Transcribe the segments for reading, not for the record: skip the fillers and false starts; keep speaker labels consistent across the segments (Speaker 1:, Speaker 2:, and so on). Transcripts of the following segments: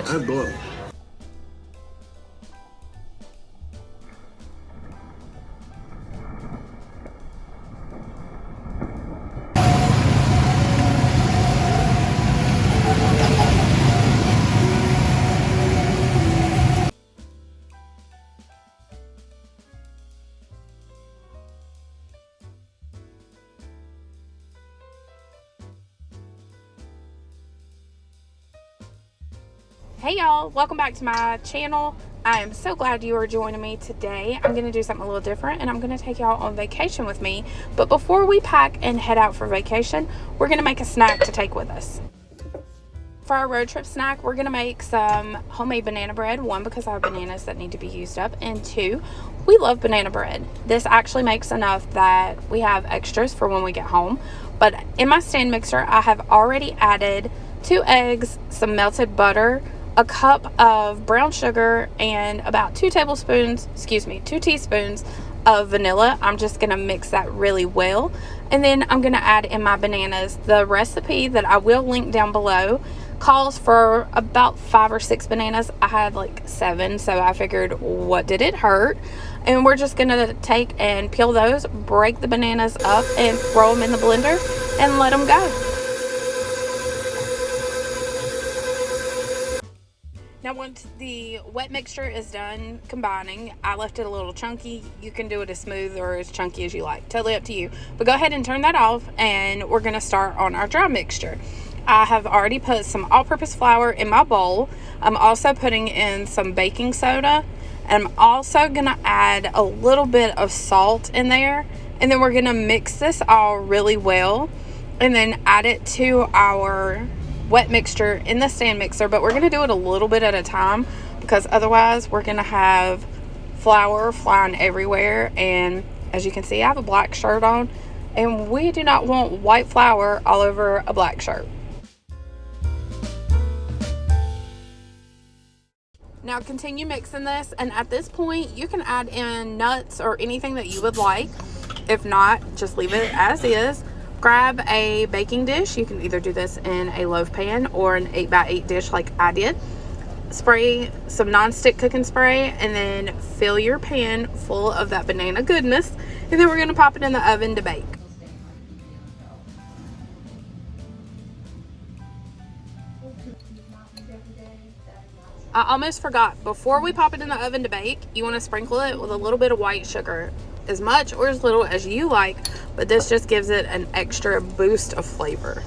Speaker 1: much.
Speaker 2: I love it.
Speaker 1: Hey y'all, welcome back to my channel. I am so glad you are joining me today. I'm going to do something a little different and I'm going to take y'all on vacation with me. But before we pack and head out for vacation, we're going to make a snack to take with us. For our road trip snack, we're going to make some homemade banana bread. One, because I have bananas that need to be used up. And two, we love banana bread. This actually makes enough that we have extras for when we get home. But in my stand mixer, I have already added 2 eggs, some melted butter, a cup of brown sugar, and about 2 teaspoons of vanilla. I'm just going to mix that really well. And then I'm going to add in my bananas. The recipe that I will link down below calls for about 5 or 6 bananas. I had like 7, so I figured, what did it hurt? And we're just going to take and peel those, break the bananas up, and throw them in the blender and let them go. Now once the wet mixture is done combining, I left it a little chunky. You can do it as smooth or as chunky as you like. Totally up to you. But go ahead and turn that off and we're going to start on our dry mixture. I have already put some all-purpose flour in my bowl. I'm also putting in some baking soda. And I'm also going to add a little bit of salt in there. And then we're going to mix this all really well. And then add it to our wet mixture in the stand mixer, but we're going to do it a little bit at a time because otherwise we're going to have flour flying everywhere. And as you can see, I have a black shirt on and we do not want white flour all over a black shirt. Now continue mixing this, and at this point you can add in nuts or anything that you would like. If not, just leave it as is. Grab a baking dish. You can either do this in a loaf pan or an 8x8 dish like I did. Spray some non-stick cooking spray and then fill your pan full of that banana goodness. And then we're going to pop it in the oven to bake. I almost forgot, before we pop it in the oven to bake, you want to sprinkle it with a little bit of white sugar. As much or as little as you like, but this just gives it an extra boost of flavor.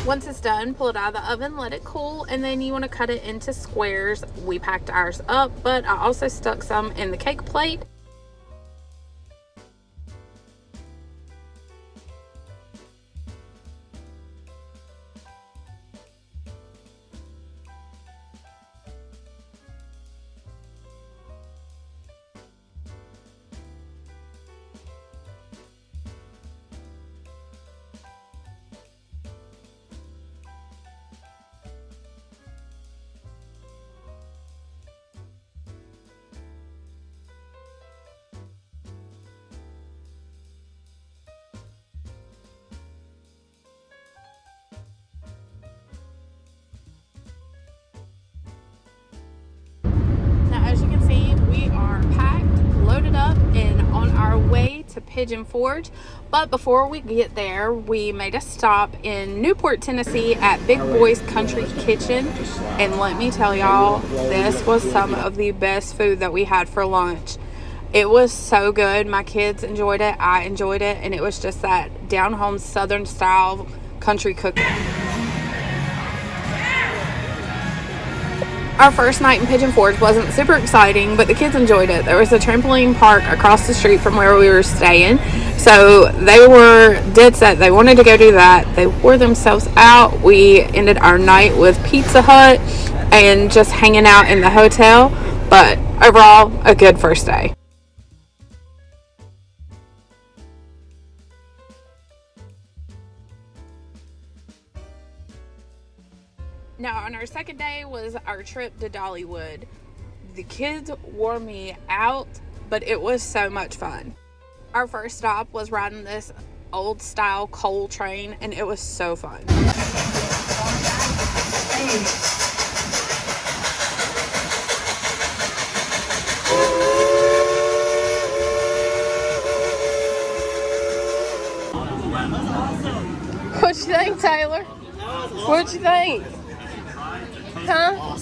Speaker 1: Once it's done, pull it out of the oven, let it cool, and then you want to cut it into squares. We packed ours up, but I also stuck some in the cake plate. As you can see, we are packed, loaded up, and on our way to Pigeon Forge. But before we get there, we made a stop in Newport, Tennessee at Big Boy's Country Kitchen. And let me tell y'all, this was some of the best food that we had for lunch. It was so good. My kids enjoyed it. I enjoyed it. And it was just that down-home Southern style country cooking. Our first night in Pigeon Forge wasn't super exciting, but the kids enjoyed it. There was a trampoline park across the street from where we were staying, so they were dead set. They wanted to go do that. They wore themselves out. We ended our night with Pizza Hut and just hanging out in the hotel, but overall, a good first day. Now, on our second day was our trip to Dollywood. The kids wore me out, but it was so much fun. Our first stop was riding this old style coal train, and it was so fun.
Speaker 2: What you think, Taylor? What you think? Huh?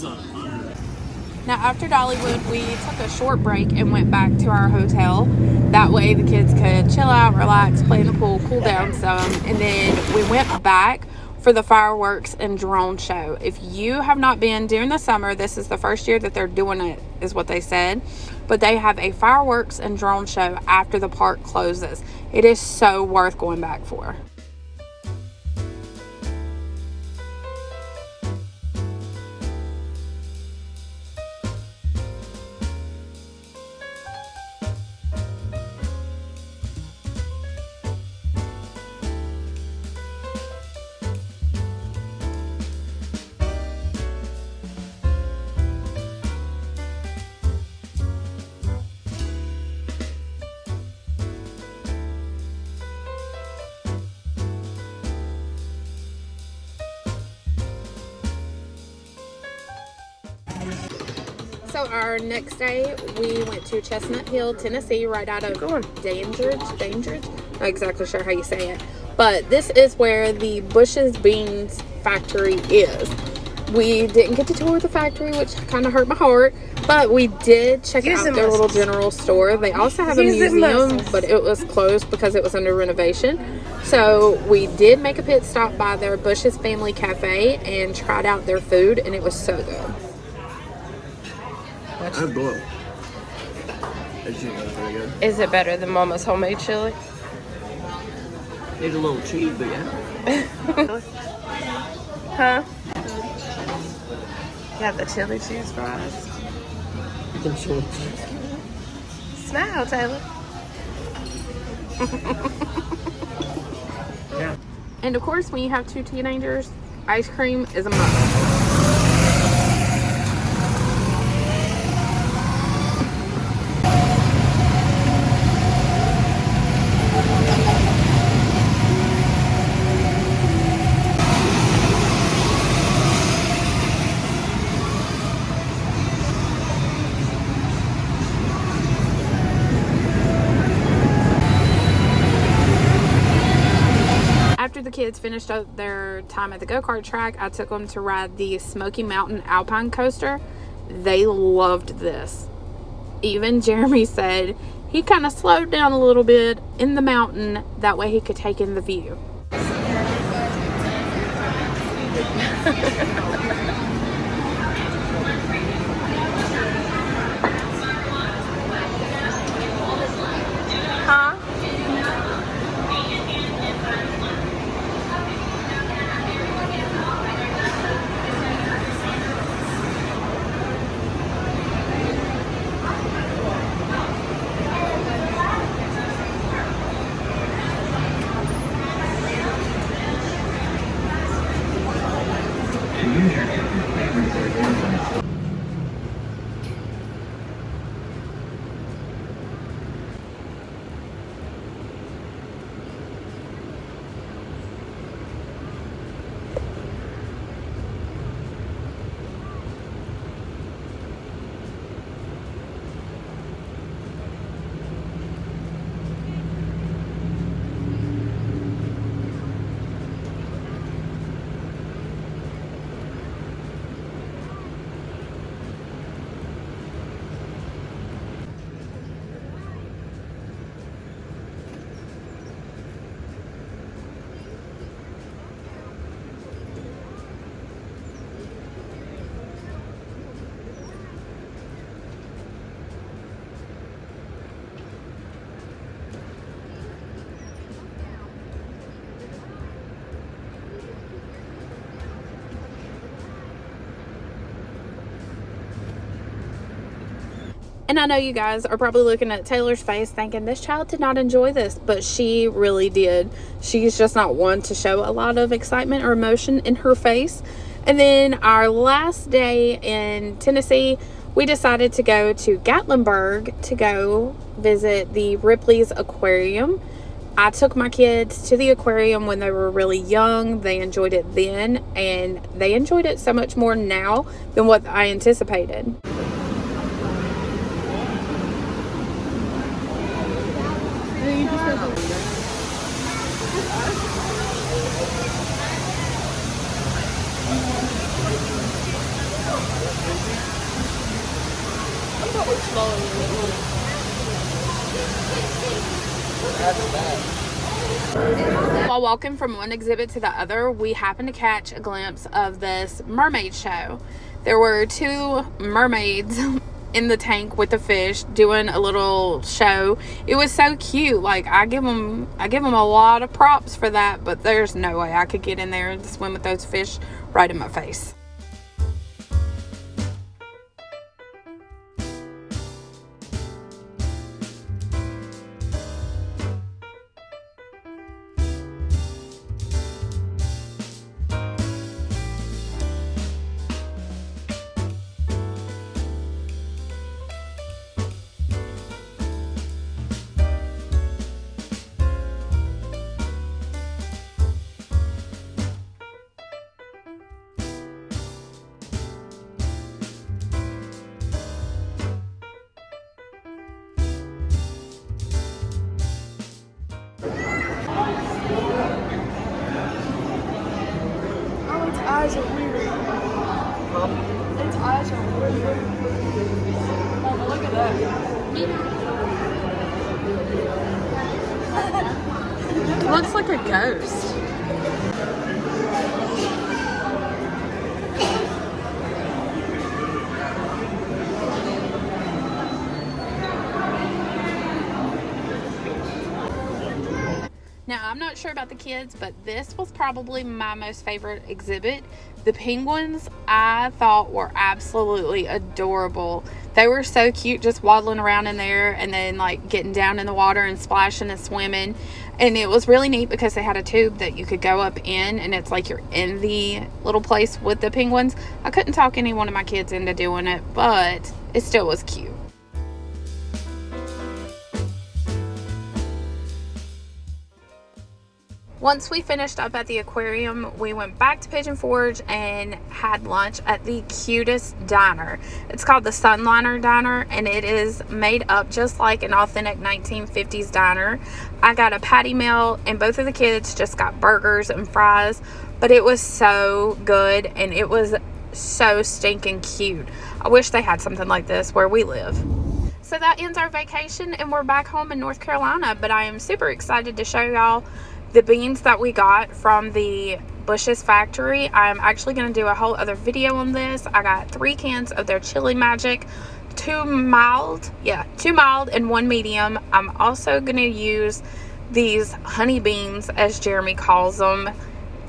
Speaker 1: Now, after Dollywood, we took a short break and went back to our hotel. That way the kids could chill out, relax, play in the pool, cool down some. And then we went back for the fireworks and drone show. If you have not been during the summer, this is the first year that they're doing it, is what they said. But they have a fireworks and drone show after the park closes. It is so worth going back for. So our next day, we went to Chestnut Hill, Tennessee, right out of Dandridge. Not exactly sure how you say it. But this is where the Bush's Beans factory is. We didn't get to tour the factory, which kind of hurt my heart. But we did check out their little general store. They also have a museum, but it was closed because it was under renovation. So we did make a pit stop by their Bush's Family Cafe and tried out their food, and it was so good.
Speaker 3: I'm blown. Pretty good.
Speaker 2: Is it better than Mama's homemade chili?
Speaker 3: It's a little cheap, but yeah.
Speaker 2: Huh? Got the chili cheese fries. Smile, Taylor.
Speaker 3: Yeah.
Speaker 1: And of course, when you have two teenagers, ice cream is a must. After the kids finished up their time at the go-kart track, I took them to ride the Smoky Mountain Alpine Coaster. They loved this. Even Jeremy said he kind of slowed down a little bit in the mountain. That way he could take in the view.
Speaker 2: Huh? And I know you guys are probably looking at Taylor's face thinking this child did not enjoy this, but she really did. She's just not one to show a lot of excitement or emotion in her face. And then our last day in Tennessee, we decided to go to Gatlinburg to go visit the Ripley's Aquarium. I took my kids to the aquarium when they were really young. They enjoyed it then, and they enjoyed it so much more now than what I anticipated. While walking from one exhibit to the other, we happened to catch a glimpse of this mermaid show. There were 2 mermaids in the tank with the fish doing a little show. It was so cute. Like, I give them a lot of props for that, but there's no way I could get in there and swim with those fish right in my face.
Speaker 1: Eyes are weird. Its eyes are weird. Oh, look at that.
Speaker 2: It looks like a ghost. Now, I'm not sure about the kids, but this was probably my most favorite exhibit. The penguins, I thought, were absolutely adorable. They were so cute, just waddling around in there and then like getting down in the water and splashing and swimming. And it was really neat because they had a tube that you could go up in, and it's like you're in the little place with the penguins. I couldn't talk any one of my kids into doing it, but it still was cute. Once we finished up at the aquarium, we went back to Pigeon Forge and had lunch at the cutest diner. It's called the Sunliner Diner, and it is made up just like an authentic 1950s diner. I got a patty meal, and both of the kids just got burgers and fries, but it was so good, and it was so stinking cute. I wish they had something like this where we live. So that ends our vacation, and we're back home in North Carolina, but I am super excited to show y'all the beans that we got from the Bush's factory. I'm actually going to do a whole other video on this. I got 3 cans of their Chili Magic, 2 mild and 1 medium. I'm also going to use these honey beans, as Jeremy calls them,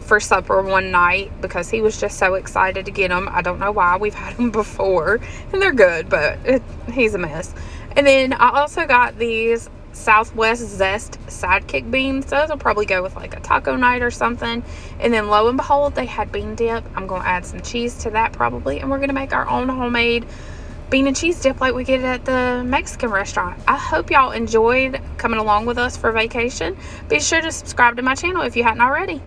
Speaker 2: for supper one night because he was just so excited to get them. I don't know why. We've had them before and they're good, but he's a mess. And then I also got these Southwest Zest Sidekick beans. Those will probably go with like a taco night or something. And then lo and behold, they had bean dip. I'm going to add some cheese to that probably, and we're going to make our own homemade bean and cheese dip like we get at the Mexican restaurant. I hope y'all enjoyed coming along with us for vacation. Be sure to subscribe to my channel if you hadn't already.